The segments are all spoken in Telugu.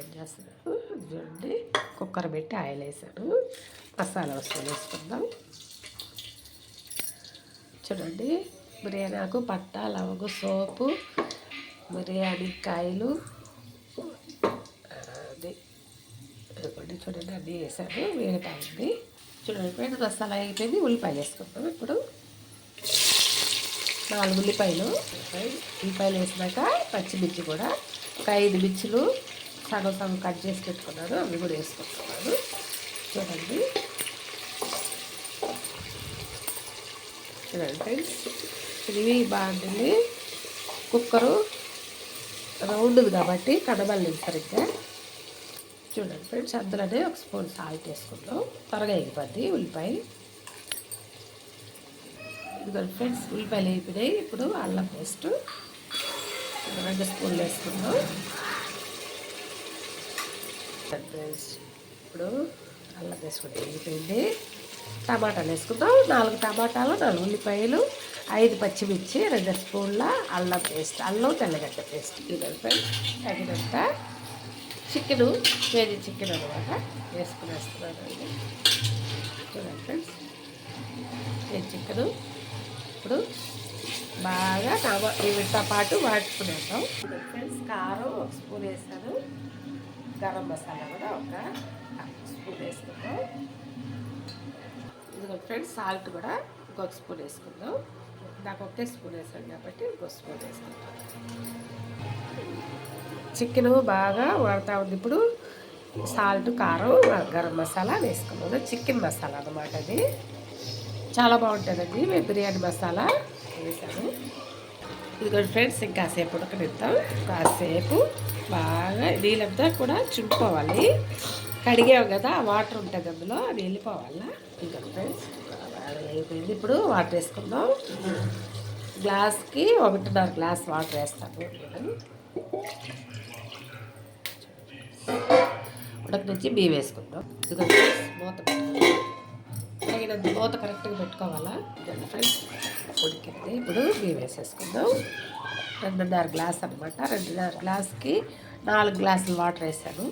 ఏం చేస్తున్నాను చూడండి, కుక్కర్ పెట్టి ఆయిల్ వేసాను. మసాలా వస్తువులు వేసుకుందాం. చూడండి, బిర్యానీ ఆకు, పట్ట, లవంగు, సోపు, బిర్యానీ కాయలు, అది చూడండి అన్నీ వేసాను. వేగుతాయండి. చూడండి ఫ్రెండ్స్, మసాలా అయిపోయింది. ఉల్లిపాయలు వేసుకుందాం. ఇప్పుడు 4 ఉల్లిపాయలు వేసినాక పచ్చిమిర్చి కూడా ఒక 5 మిర్చిలు సగం సగం కట్ చేసి పెట్టుకున్నాను, అవి కూడా వేసుకుంటున్నాను. చూడండి ఫ్రెండ్స్, ఇవి బాగుంటుంది. కుక్కరు రౌండ్ది కాబట్టి కనబడలేదు సరిగ్గా. చూడండి ఫ్రెండ్స్, అందులోనే ఒక స్పూన్ సాల్ట్ వేసుకుందాం. త్వరగా అయిపోద్ది ఉల్లిపాయ. ఇదిగోండి ఫ్రెండ్స్, ఉల్లిపాయలు అయిపోయినాయి. ఇప్పుడు అల్లం పేస్ట్ 2 స్పూన్లు వేసుకుందాం. ఫ్రెండ్స్, ఇప్పుడు అల్లం పేస్ట్ కూడా అయిపోయింది. టమాటాలు వేసుకుందాం. 4 టమాటాలు, 4 ఉల్లిపాయలు, 5 పచ్చిమిర్చి, 2 స్పూన్ల అల్లం పేస్ట్, అల్లం తెల్లగడ్డ పేస్ట్. ఇదిగోండి ఫ్రెండ్స్, తగినంత చికెను, కేజీ చికెన్ అనమాట వేసుకునేస్తున్నానండి. చూడండి ఫ్రెండ్స్, కేజీ చికెను ఇప్పుడు బాగా వీటితో పాటు వాడుకునేద్దాం. ఫ్రెండ్స్, కారం 1 స్పూన్ వేస్తాను. గరం మసాలా కూడా 1 స్పూన్ వేసుకుందాం. ఇదిగో ఫ్రెండ్స్, సాల్ట్ కూడా 1 స్పూన్ వేసుకుందాం. నాకు 1 స్పూన్ వేసాను కాబట్టి 1 స్పూన్ వేసుకుందాం. చికెన్ బాగా వాడుతూ ఉంది. ఇప్పుడు సాల్ట్, కారం, గరం మసాలా వేసుకున్నాను. చికెన్ మసాలా అన్నమాట. అది చాలా బాగుంటుందండి. మేము బిర్యానీ మసాలా వేసాను. ఇదిగోండి ఫ్రెండ్స్, ఇంకాసేపు ఉడకనిద్దాం. కాసేపు బాగా నీళ్ళంతా కూడా చుంపుకోవాలి. కడిగాం కదా, వాటర్ ఉంటుంది అందులో, అది వెళ్ళిపోవాలా. ఇదిగోండి ఫ్రెండ్స్, అయిపోయింది. ఇప్పుడు వాటర్ వేసుకుందాం. గ్లాస్కి 1.5 గ్లాస్ వాటర్ వేస్తాను. ఉడకనిచ్చి బియ్యం వేసుకుందాం. ఇదిగోండి మూత తగినంత మూత కరెక్ట్గా పెట్టుకోవాలా. ఫ్రెండ్స్, ఉడికింది. ఇప్పుడు బియ్యం వేసేసుకుందాం. 2.5 గ్లాస్ అనమాట. 2.5 గ్లాస్కి 4 గ్లాసులు వాటర్ వేసాను.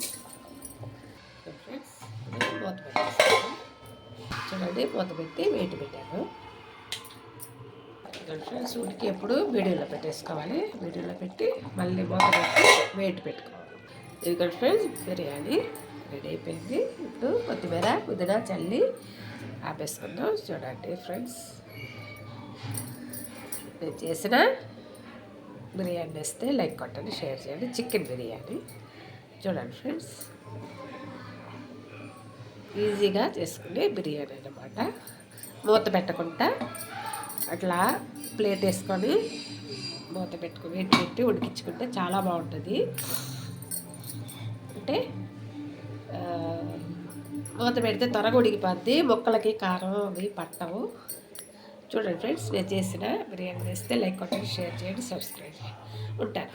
ఫ్రెండ్స్, మూత పెట్టేస్తాను. చూడండి, మూత పెట్టి వెయిట్ పెట్టాను. ఫ్రెండ్స్, ఉడికి ఎప్పుడు మీడియంలో పెట్టేసుకోవాలి. మీడియంలో పెట్టి మళ్ళీ మూత పెట్టి వెయిట్ పెట్టుకోవాలి. ఇదిగోండి ఫ్రెండ్స్, బిర్యానీ రెడీ అయిపోయింది. ఇప్పుడు కొత్తిమీర, పుదీనా చల్లి ఆపేసుకుందాం. చూడండి ఫ్రెండ్స్, నేను చేసిన బిర్యానీ వేస్తే లైక్ కొట్టండి, షేర్ చేయండి. చికెన్ బిర్యానీ చూడండి ఫ్రెండ్స్, ఈజీగా చేసుకునే బిర్యానీ అన్నమాట. మూత పెట్టకుండా అట్లా ప్లేట్ వేసుకొని మూత పెట్టుకొని పెట్టి ఉడికించుకుంటే చాలా బాగుంటుంది. అంటే మూత పెడితే త్వరగా ఉడికిపోద్ది. ముక్కలకి కారం అవి పట్టవు. చూడండి ఫ్రెండ్స్, నేను చేసిన బిర్యానీ వేస్తే లైక్ కొట్టండి, షేర్ చేయండి, సబ్స్క్రైబ్ చేయండి. ఉంటాను.